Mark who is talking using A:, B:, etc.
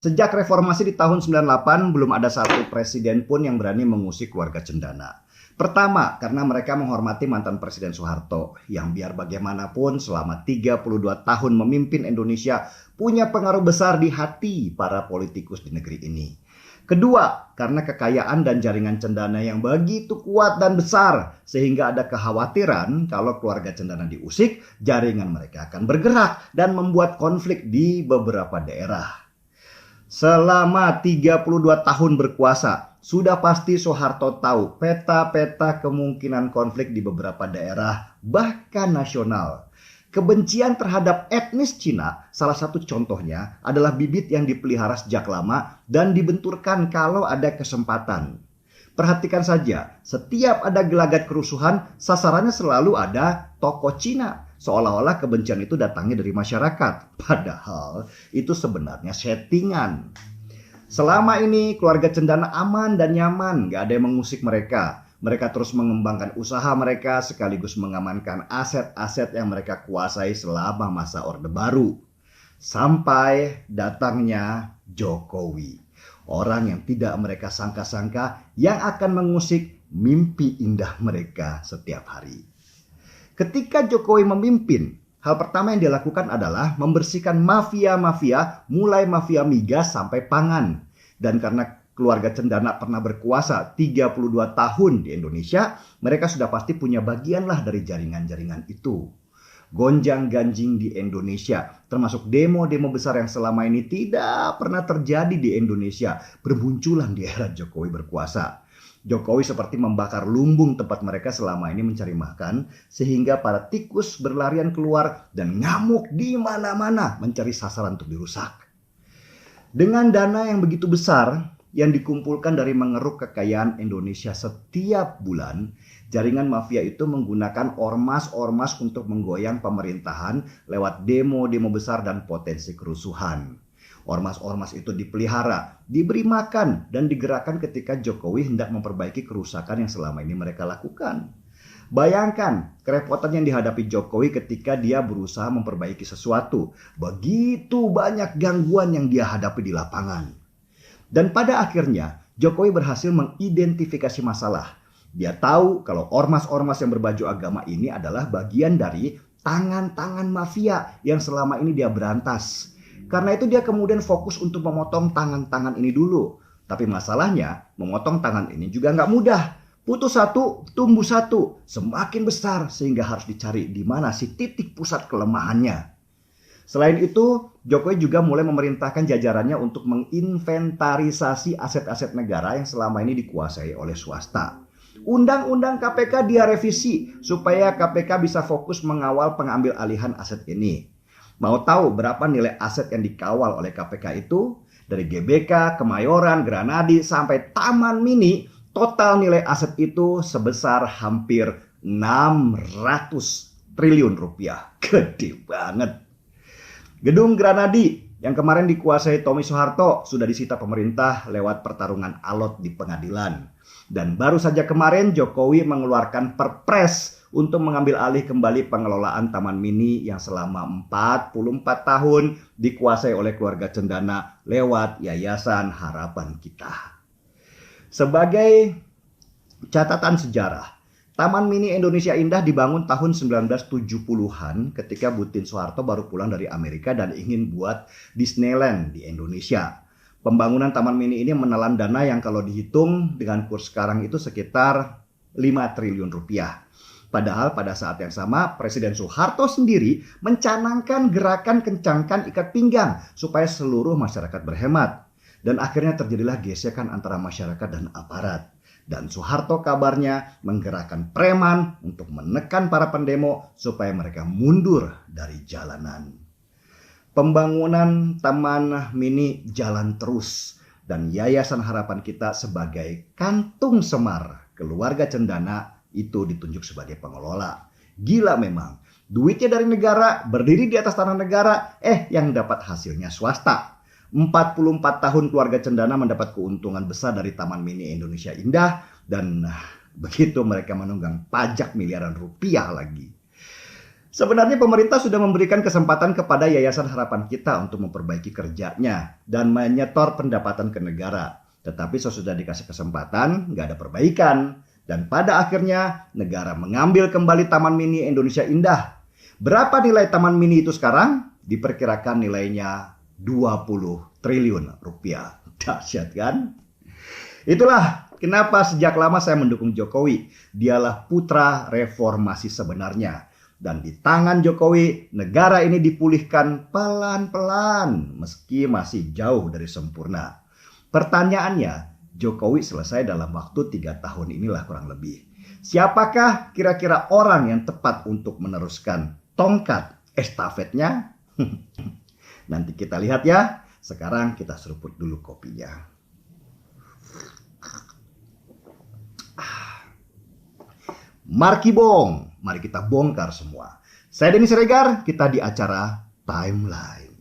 A: Sejak reformasi di tahun 98, belum ada satu presiden pun yang berani mengusik keluarga Cendana. Pertama, karena mereka menghormati mantan Presiden Soeharto, yang biar bagaimanapun selama 32 tahun memimpin Indonesia punya pengaruh besar di hati para politikus di negeri ini. Kedua, karena kekayaan dan jaringan Cendana yang begitu kuat dan besar, sehingga ada kekhawatiran kalau keluarga Cendana diusik, jaringan mereka akan bergerak dan membuat konflik di beberapa daerah. Selama 32 tahun berkuasa, sudah pasti Soeharto tahu peta-peta kemungkinan konflik di beberapa daerah, bahkan nasional. Kebencian terhadap etnis Cina, salah satu contohnya adalah bibit yang dipelihara sejak lama dan dibenturkan kalau ada kesempatan. Perhatikan saja, setiap ada gelagat kerusuhan, sasarannya selalu ada tokoh Cina. Seolah-olah kebencian itu datangnya dari masyarakat. Padahal itu sebenarnya settingan. Selama ini keluarga Cendana aman dan nyaman, gak ada yang mengusik mereka. Mereka terus mengembangkan usaha mereka sekaligus mengamankan aset-aset yang mereka kuasai selama masa Orde Baru. Sampai datangnya Jokowi. Orang yang tidak mereka sangka-sangka yang akan mengusik mimpi indah mereka setiap hari. Ketika Jokowi memimpin, hal pertama yang dilakukan adalah membersihkan mafia-mafia, mulai mafia migas sampai pangan. Dan karena keluarga Cendana pernah berkuasa 32 tahun di Indonesia, mereka sudah pasti punya bagian lah dari jaringan-jaringan itu. Gonjang-ganjing di Indonesia, termasuk demo-demo besar yang selama ini tidak pernah terjadi di Indonesia, bermunculan di era Jokowi berkuasa. Jokowi seperti membakar lumbung tempat mereka selama ini mencari makan, sehingga para tikus berlarian keluar dan ngamuk di mana-mana mencari sasaran untuk dirusak. Dengan dana yang begitu besar yang dikumpulkan dari mengeruk kekayaan Indonesia setiap bulan, jaringan mafia itu menggunakan ormas-ormas untuk menggoyang pemerintahan lewat demo-demo besar dan potensi kerusuhan. Ormas-ormas itu dipelihara, diberi makan, dan digerakkan ketika Jokowi hendak memperbaiki kerusakan yang selama ini mereka lakukan. Bayangkan kerepotan yang dihadapi Jokowi ketika dia berusaha memperbaiki sesuatu. Begitu banyak gangguan yang dia hadapi di lapangan. Dan pada akhirnya Jokowi berhasil mengidentifikasi masalah. Dia tahu kalau ormas-ormas yang berbaju agama ini adalah bagian dari tangan-tangan mafia yang selama ini dia berantas. Karena itu dia kemudian fokus untuk memotong tangan-tangan ini dulu. Tapi masalahnya, memotong tangan ini juga nggak mudah. Putus satu, tumbuh satu. Semakin besar sehingga harus dicari di mana sih titik pusat kelemahannya. Selain itu, Jokowi juga mulai memerintahkan jajarannya untuk menginventarisasi aset-aset negara yang selama ini dikuasai oleh swasta. Undang-undang KPK dia revisi supaya KPK bisa fokus mengawal pengambil alihan aset ini. Mau tahu berapa nilai aset yang dikawal oleh KPK itu? Dari GBK, Kemayoran, Granadi, sampai Taman Mini, total nilai aset itu sebesar hampir 600 triliun rupiah. Gede banget. Gedung Granadi yang kemarin dikuasai Tommy Soeharto sudah disita pemerintah lewat pertarungan alot di pengadilan. Dan baru saja kemarin Jokowi mengeluarkan perpres untuk mengambil alih kembali pengelolaan Taman Mini yang selama 44 tahun dikuasai oleh keluarga Cendana lewat Yayasan Harapan Kita. Sebagai catatan sejarah, Taman Mini Indonesia Indah dibangun tahun 1970-an ketika Butin Soeharto baru pulang dari Amerika dan ingin buat Disneyland di Indonesia. Pembangunan Taman Mini ini menelan dana yang kalau dihitung dengan kurs sekarang itu sekitar 5 triliun rupiah. Padahal pada saat yang sama Presiden Soeharto sendiri mencanangkan gerakan kencangkan ikat pinggang supaya seluruh masyarakat berhemat. Dan akhirnya terjadilah gesekan antara masyarakat dan aparat. Dan Soeharto kabarnya menggerakkan preman untuk menekan para pendemo supaya mereka mundur dari jalanan. Pembangunan Taman Mini jalan terus dan Yayasan Harapan Kita sebagai kantung semar keluarga Cendana itu ditunjuk sebagai pengelola. Gila memang, duitnya dari negara, berdiri di atas tanah negara, yang dapat hasilnya swasta. 44 tahun keluarga Cendana mendapat keuntungan besar dari Taman Mini Indonesia Indah dan begitu mereka menunggang pajak miliaran rupiah lagi. Sebenarnya pemerintah sudah memberikan kesempatan kepada Yayasan Harapan Kita untuk memperbaiki kerjanya dan menyetor pendapatan ke negara. Tetapi sesudah dikasih kesempatan, nggak ada perbaikan. Dan pada akhirnya, negara mengambil kembali Taman Mini Indonesia Indah. Berapa nilai Taman Mini itu sekarang? Diperkirakan nilainya 20 triliun rupiah. Dahsyat kan? Itulah kenapa sejak lama saya mendukung Jokowi. Dialah putra reformasi sebenarnya. Dan di tangan Jokowi, negara ini dipulihkan pelan-pelan meski masih jauh dari sempurna. Pertanyaannya, Jokowi selesai dalam waktu 3 tahun inilah kurang lebih. Siapakah kira-kira orang yang tepat untuk meneruskan tongkat estafetnya? Nanti kita lihat ya. Sekarang kita seruput dulu kopinya. Markibong, mari kita bongkar semua. Saya Denny Siregar, kita di acara Timeline.